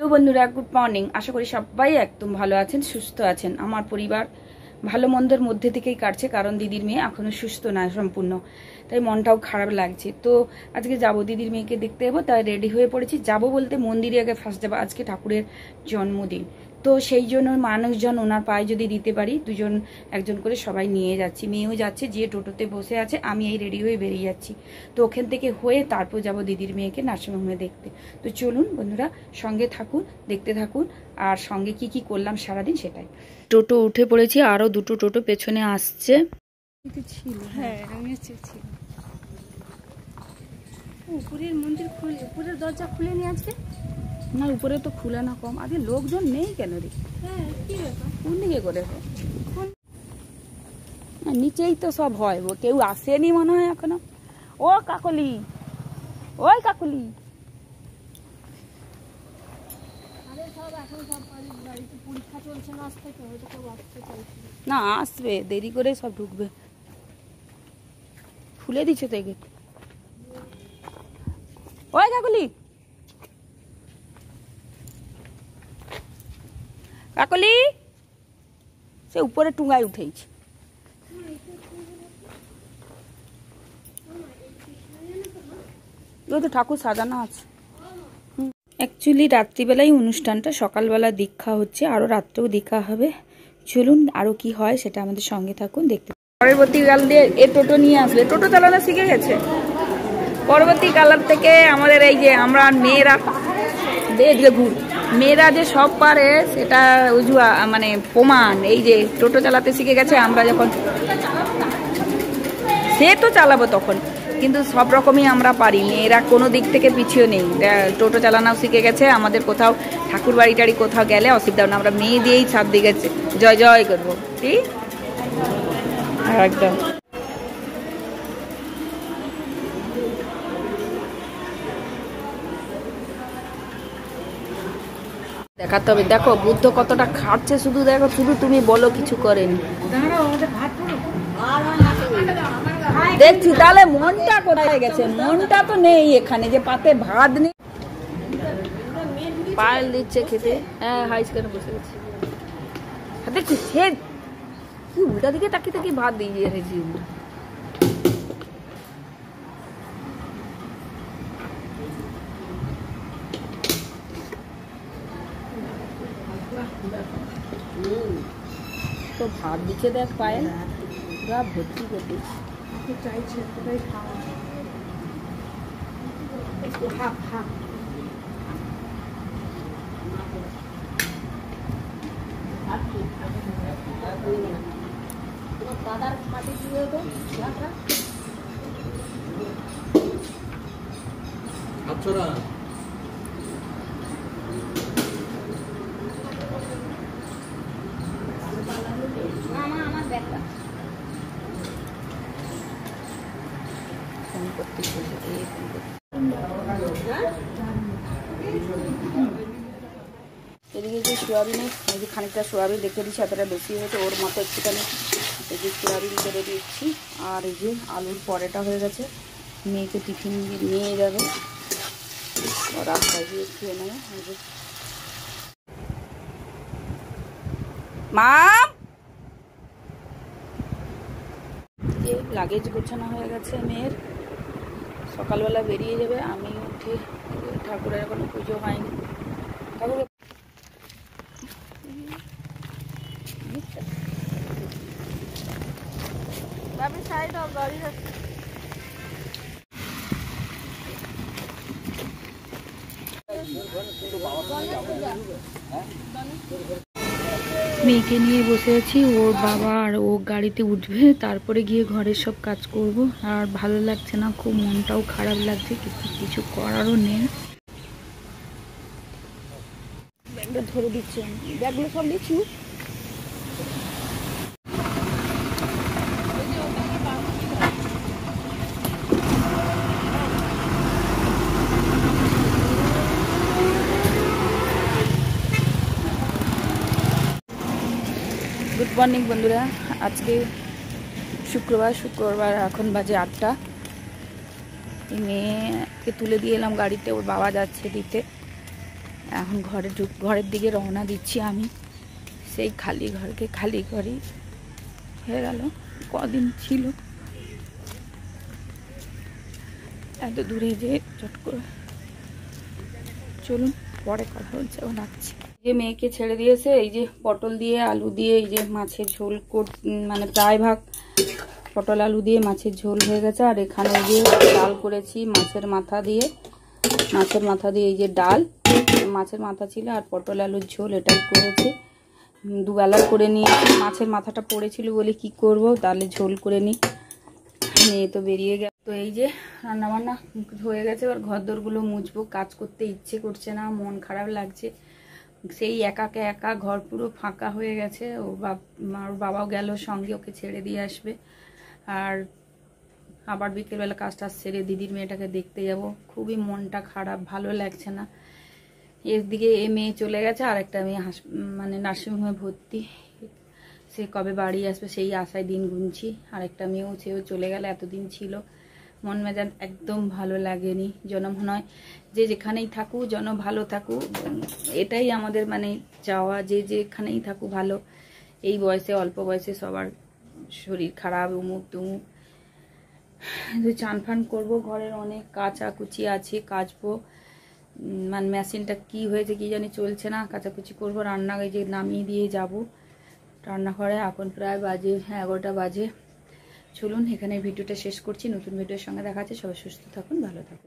তো বন্ধুরা good morning. আশা করি সবাই একদম ভালো আছেন, সুস্থ আছেন। আমার পরিবার ভালো মন্দের মধ্যে থেকেই কাটছে, কারণ দিদির মেয়ে এখনো সুস্থ নয় সম্পূর্ণ, তাই মনটাও খারাপ লাগছে। তো আজকে যাব দিদির মেয়েকে দেখতে যাবো, তাই রেডি হয়ে পড়েছি। যাব বলতে মন্দিরে আগে ফার্স্ট যাবো, আজকে ঠাকুরের জন্মদিন, তো সেই জন্য মানুষজন ওনার পায়ে যদি দিতে পারি, দুজন একজন করে সবাই নিয়ে যাচ্ছি। মেয়েও যাচ্ছে, যে টোটোতে বসে আছে, আমি এই রেডি হয়ে বেরিয়ে যাচ্ছি। তো ওখান থেকে হয়ে তারপর যাব দিদির মেয়েকে নার্সিংহোমে দেখতে। তো চলুন বন্ধুরা, সঙ্গে থাকুন, দেখতে থাকুন, আর সঙ্গে কি কি করলাম সারাদিন সেটাই। টোটো উঠে পড়েছি, আরও দুটো টোটো পেছনে আসছে। ছিল হ্যাঁ, আমি ছিল উপরের মন্দির খুলে, উপরের দরজা খুলে নি আজকে। না, উপরে তো খুলে না কম। আরে লোকজন নেই কেন রে? হ্যাঁ, কি ব্যাপার? কোন দিকে করে? নিচেই তো সব হয়, কেউ আসেনি মনে হয় এখনো। ও কাকলি, ওই কাকলি, পরীক্ষা চলছে না, আসতে হয়তো কেউ আসতে চাইছে না, আসবে দেরি করে সব ঢুকবে। খুলে দিচ্ছে তো গেট। ওই কাকলি, কাকলি, সে উপরে টুঙ্গায় উঠেছে। তো ঠাকুর সাজানো আছে। অ্যাকচুয়ালি রাত্রিবেলায় অনুষ্ঠানটা, সকালবেলা দীক্ষা হচ্ছে, আরও রাত্রেও দীক্ষা হবে। চলুন আরও কি হয় সেটা আমাদের সঙ্গে থাকুন, দেখতে। পরবর্তীকাল দিয়ে এ টোটো নিয়ে আসবে, টোটো চালানো শিখে গেছে। পরবর্তীকালের থেকে আমাদের এই যে আমরা মেয়েরা মেয়েরা যে সব পারে সেটা উজুয়া মানে প্রমাণ, এই যে টোটো চালাতে শিখে গেছে। আমরা যখন সে তো চালাবো তখন, কিন্তু সব রকমই আমরা পারি, মেয়েরা কোনো দিক থেকে পিছিয়ে নেই। টোটো চালানোও শিখে গেছে। আমাদের কোথাও ঠাকুর বাড়ি টাড়ি কোথাও গেলে অসুবিধা না, আমরা মেয়ে দিয়েই ছাদ দিয়ে গেছে, জয় জয় করবো। ঠিক একদম। দেখাতে হবে, দেখো বুদ্ধ কতটা খাটছে, শুধু দেখো, শুধু তুমি বলো কিছু করেনি। দেখছি তাহলে মনটা কোথায় গেছে? মনটা তো নেই এখানে, যে পাতে ভাত নেই, পায়েল দিচ্ছে খেতে। হ্যাঁ, হাইস কেন বসে গেছে, দেখছি সে কি উল্টা দিকে তাকিয়ে তাকিয়ে ভাত দিয়ে রেখেছি। তো ভাত দিচ্ছে, দেখ পায়েল পুরা ভর্তি করে দিচ্ছে। চাইছে কোথায় খাওয়া, একটু হাফ হাফ। দাদার মাটি দিয়ে তো আচ্ছা আমার ব্যাগটা ফোন করতে এদিকে যে সোয়াবিনের, এই যে খানিকটা সোয়াবিন রেখে দিচ্ছি, এতটা বেশি হয়েছে, ওর মতো একটুখানি এই যে সোয়াবিন করে দিচ্ছি। আর এই যে আলুর পরেটা হয়ে গেছে, মেয়েকে টিফিন নিয়ে যাবে, রাস্তায় গিয়ে খেয়ে নেবে। মা, যে লাগেজ গোছানো হয়ে গেছে মেয়ের, সকালবেলা বেরিয়ে যাবে। আমি উঠে, ঠাকুরের এখনো পুজো হয়নি, ঠাকুর সাইড অফ গাড়ি আছে। মেয়েকে নিয়ে বসে আছি, ওর বাবা আর ও গাড়িতে উঠবে, তারপরে গিয়ে ঘরের সব কাজ করব। আর ভালো লাগছে না, খুব মনটাও খারাপ লাগছে, কিন্তু কিছু করারও নেই। ব্যাগটা ধরে দিচ্ছি, আমি ব্যাগগুলো সব দিচ্ছি। গুড মর্নিং বন্ধুরা, আজকে শুক্রবার এখন বাজে 8টা। এই মেয়েকে তুলে দিয়ে এলাম গাড়িতে, ওর বাবা যাচ্ছে দিতে। এখন ঘরের দিকে রওনা দিচ্ছি আমি। সেই খালি ঘরকে খালি করি হয়ে গেল, কদিন ছিল এত দূরে যে চট করে। চলুন পরে কথা হচ্ছে, ও রাখছি। যে মেয়েকে ছেড়ে দিয়েছে, এই যে পটল দিয়ে আলু দিয়ে এই যে মাছের ঝোল মানে প্রায় ভাগ পটল আলু দিয়ে মাছের ঝোল হয়ে গেছে। আর এখানে এই যে ডাল করেছি মাছের মাথা দিয়ে এই যে ডাল, মাছের মাথা ছিল আর পটল আলুর ঝোল এটাই করেছি। দুবেলা করে নিয়েছি, মাছের মাথাটা পড়েছিল বলে কি করব, তাহলে ঝোল করে নিই। মেয়ে তো বেরিয়ে গেল। তো এই যে রান্নাবান্না হয়ে গেছে, এবার ঘরদোরগুলো মুছবো। কাজ করতে ইচ্ছে করছে না, মন খারাপ লাগছে। সেই একা ঘর পুরো ফাঁকা হয়ে গেছে। ওর বাবাও গেল সঙ্গে, ওকে ছেড়ে দিয়ে আসবে। আর আবার বিকেলবেলা কাজটা সেরে দিদির মেয়েটাকে দেখতে যাব। খুবই মনটা খারাপ, ভালো লাগছে না। এদিকে এ মেয়ে চলে গেছে, আর একটা মেয়ে মানে নার্সিংহোমে ভর্তি। সে কবে বাড়ি আসবে সেই আশায় দিন গুনছি। আর একটা মেয়েও সেও চলে গেল, এতদিন ছিল। মন মেজাজ একদম ভালো লাগেনি। যেন মনে হয় যে যেখানেই থাকুক যেন ভালো থাকুক, এটাই আমাদের মানে চাওয়া, যে যেখানেই থাকুক ভালো। এই বয়সে, অল্প বয়সে সবার শরীর খারাপ, উমুক তুমুক। চান ফান করবো, ঘরের অনেক কাচাকুচি আছে, কাচবো। মানে মেশিনটা কি হয়েছে কি জানি, চলছে না। কাচাকুচি করবো, রান্না এই যে নামিয়ে দিয়ে যাব রান্নাঘরে। এখন প্রায় বাজে 11টা বাজে। চলুন এখানে ভিডিওটা শেষ করছি। নতুন ভিডিওর সঙ্গে দেখা আছে। সবাই সুস্থ থাকুন, ভালো থাকুন।